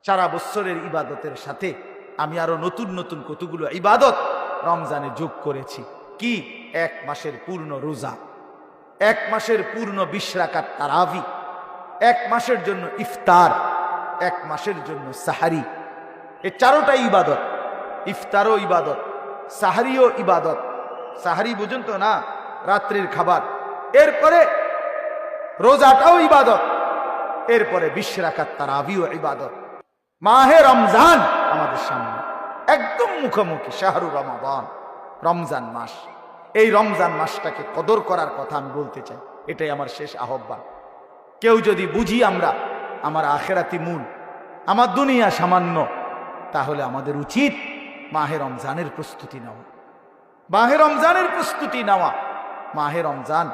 সারা বছরের ইবাদতের সাথে আমি আরো নতুন নতুন কতগুলো ইবাদত রমজানে যোগ করেছি। কি? 1 মাসের পূর্ণ রোজা, 1 মাসের পূর্ণ 20 রাকাত তারাবি, 1 মাসের জন্য ইফতার, 1 মাসের জন্য সাহারি। এই 4টা ইবাদত, ইফতারও ইবাদত, সাহারিও ইবাদত। সাহারি বুঝুন তো না, রাত্রির খাবার। এরপরে রোজাটাও ইবাদত, এরপরে 20 রাকাত তারাবিও ইবাদত। মাহে রমজান আমাদের সামনে, একদম মুখোমুখি। শাহরু রমাদান, রমজান মাস। এই রমজান মাসটাকে কদর করার কথা আমি বলতে চাই। এটাই আমার শেষ আহ্বান। কেউ যদি বুঝি আমরা আমার আখেরাতি মূল, আমার দুনিয়া সামান্য, তাহলে আমাদের উচিত মাহে রমজানের প্রস্তুতি নেওয়া, মাহে রমজানের প্রস্তুতি নেওয়া। মাহে রমজান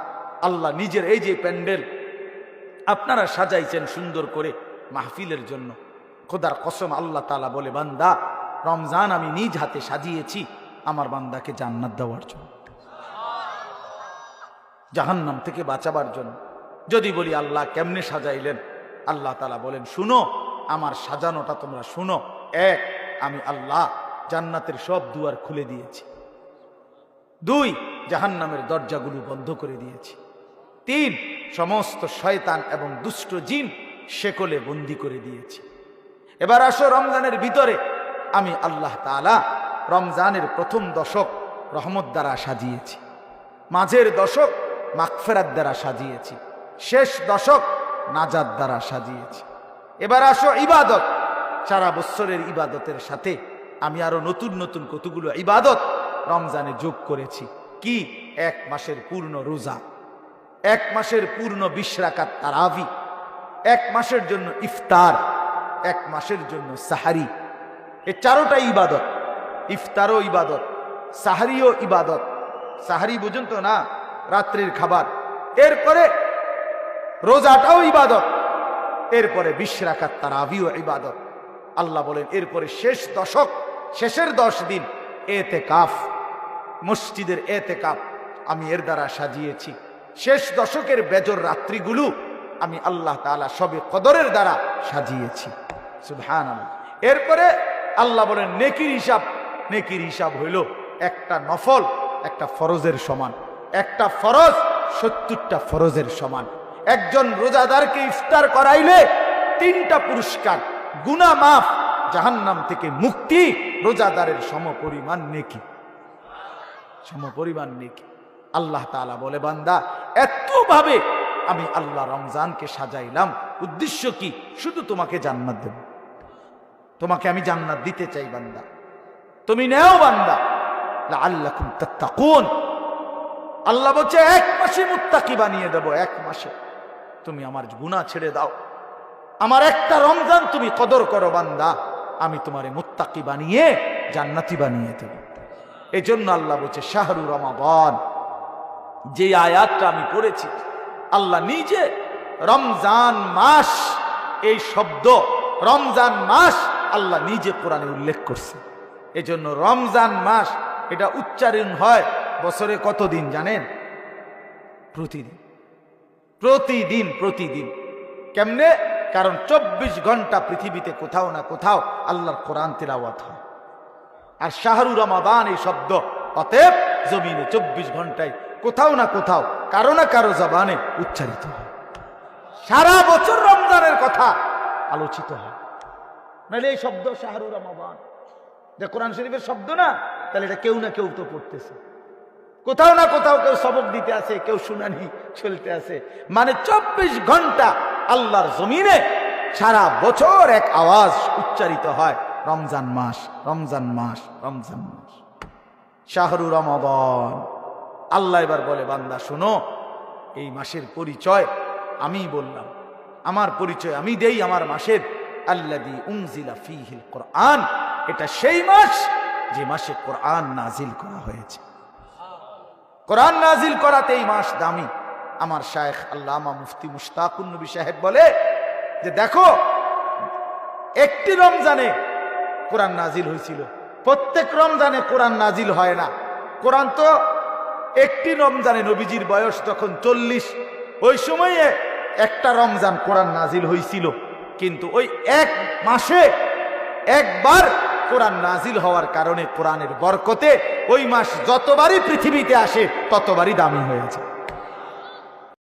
আল্লাহ নিজের, এই যে প্যান্ডেল আপনারা সাজাইছেন সুন্দর করে মাহফিলের জন্য, খোদার কসম আল্লাহ তাআলা বলে, বান্দা রমজান আমি নিজ হাতে সাজিয়েছি আমার বান্দাকে জান্নাত দেওয়ার জন্য, জাহান্নাম থেকে বাঁচাবার জন্য। যদি বলি আল্লাহ কেমনে সাজাইলেন, আল্লাহ তাআলা বলেন, শুনো আমার সাজানোটা তোমরা শুনো। 1, আমি আল্লাহ জান্নাতের সব দুয়ার খুলে দিয়েছি। 2, জাহান্নামের দরজাগুলো বন্ধ করে দিয়েছি। 3, সমস্ত শয়তান এবং দুষ্ট জিন শেকলে বন্দী করে দিয়েছি। এবার আসো রমজানের ভিতরে আমি আল্লাহ তাআলা রমজানের প্রথম দশক রহমত দ্বারা সাজিয়েছি, মাঝের দশক মাগফিরাত দ্বারা সাজিয়েছি, শেষ দশক নাজাত দ্বারা সাজিয়েছি। এবার আসো ইবাদত। সারা বছরের ইবাদতের সাথে আমি আরো নতুন নতুন কতগুলো ইবাদত রমজানে যোগ করেছি। কি? 1 মাসের পূর্ণ রোজা, 1 মাসের পূর্ণ 20 রাকাত তারাবি, 1 মাসের জন্য ইফতার, 1 মাসের জন্য সাহারি। এই 4টা ইবাদত, ইফতারও ইবাদত, সাহারিও ইবাদত। সাহারি বুঝুন তো না, রাত্রির খাবার। এরপরে রোজাটাও ইবাদত, এরপরে 20 রাকাত তারাবিও ইবাদত। আল্লাহ বলেন, এরপরে শেষ দশক, শেষের 10 দিন এতেকাফ, মসজিদের এতেকাফ আমি এর দ্বারা সাজিয়েছি। শেষ দশকের বেজর রাত্রিগুলো আমি আল্লাহ তাআলা সবে কদরের দ্বারা সাজিয়েছি। সুবহানাল্লাহ। এরপরে আল্লাহ বলেন, নেকির হিসাব, নেকির হিসাব হইল একটা নফল একটা ফরজের সমান, একটা ফরজ 70টা ফরজের সমান। একজন রোজাদারকে ইফতার করাইলে 3টা পুরস্কার, গুনাহ মাফ, জাহান্নাম থেকে মুক্তি, রোজাদারের সমপরিমাণ নেকি, সমপরিমাণ নেকি। আল্লাহ তাআলা বলে, বান্দা এতভাবে আমি আল্লাহ রমজানকে সাজাইলাম, উদ্দেশ্য কি? শুধু তোমাকে জান্নাত দেব, তোমাকে আমি জান্নাত দিতে চাই বান্দা, তুমি নেও বান্দা, লাআল্লাকুম তাত্তাকুন। আল্লাহ বলছে 1 মাসে মুত্তাকি বানিয়ে দেব, 1 মাসে তুমি আমার গুনাহ ছেড়ে দাও, আমার একটা রমজান তুমি কদর করো বান্দা, আমি তোমারে মুত্তাকি বানিয়ে জান্নাতি বানিয়ে দেব। এই জন্য আল্লাহ বলছে শাহরু রমাদান। যে আয়াতটা আমি পড়েছি, আল্লাহ নিজে রমজান মাস, এই শব্দ রমজান মাস আল্লাহ নিজে কোরআনে উল্লেখ করছে। এই জন্য রমজান মাস এটা উচ্চারণ হয় বছরে কতদিন জানেন? প্রতিদিন, প্রতিদিন, প্রতিদিন। কেমনে? কারণ 24 ঘন্টা পৃথিবীতে কোথাও না কোথাও আল্লাহর কোরআন তিলাওয়াত হয়। আর শাহরু রমাদান এই শব্দ অতএব জমিনে 24 ঘন্টায় কোথাও না কোথাও কারো না কারো জবানে উচ্চারিত হয়। সারা বছর রমজানের কথা আলোচিত হয়। নাহলে এই শব্দ শাহরু রমাদান যে কোরআন শরীফের শব্দ না, তাহলে এটা কেউ না কেউ তো পড়তেছে, কোথাও না কোথাও কেউ সবক দিতে আছে, কেউ শুনানি চলতে আছে। মানে 24 ঘন্টা আল্লাহর জমিনে সারা বছর এক আওয়াজ উচ্চারিত হয়, রমজান মাস, রমজান মাস, রমজান মাস, শাহরু রমাদান। আল্লাহ এবার বলে, বান্দা শোনো, এই মাসের পরিচয় আমি বললাম, আমার পরিচয় আমি দেই আমার মাসের। আল্লাযী উনজিলা ফীহিল কোরআন, এটা সেই মাস যে মাসে কোরআন নাজিল করা হয়েছে। কোরআন নাজিল করাতে এই মাস দামি। আমার শায়েখ আল্লামা মুফতি মুশতাকুন নবী সাহেব বলে যে দেখো, একটি রমজানে কোরআন নাজিল হয়েছিল, প্রত্যেক রমজানে কোরআন নাজিল হয় না। কোরআন তো একটি রমজানে, নবীজির বয়স তখন 40, ওই সময়ে একটা রমজান কোরআন নাজিল হয়েছিল। কিন্তু ওই এক মাসে একবার কোরআন নাজিল হওয়ার কারণে কোরআনের বরকতে ওই মাস যতবারই পৃথিবীতে আসে ততবারই দামি হয়েছে।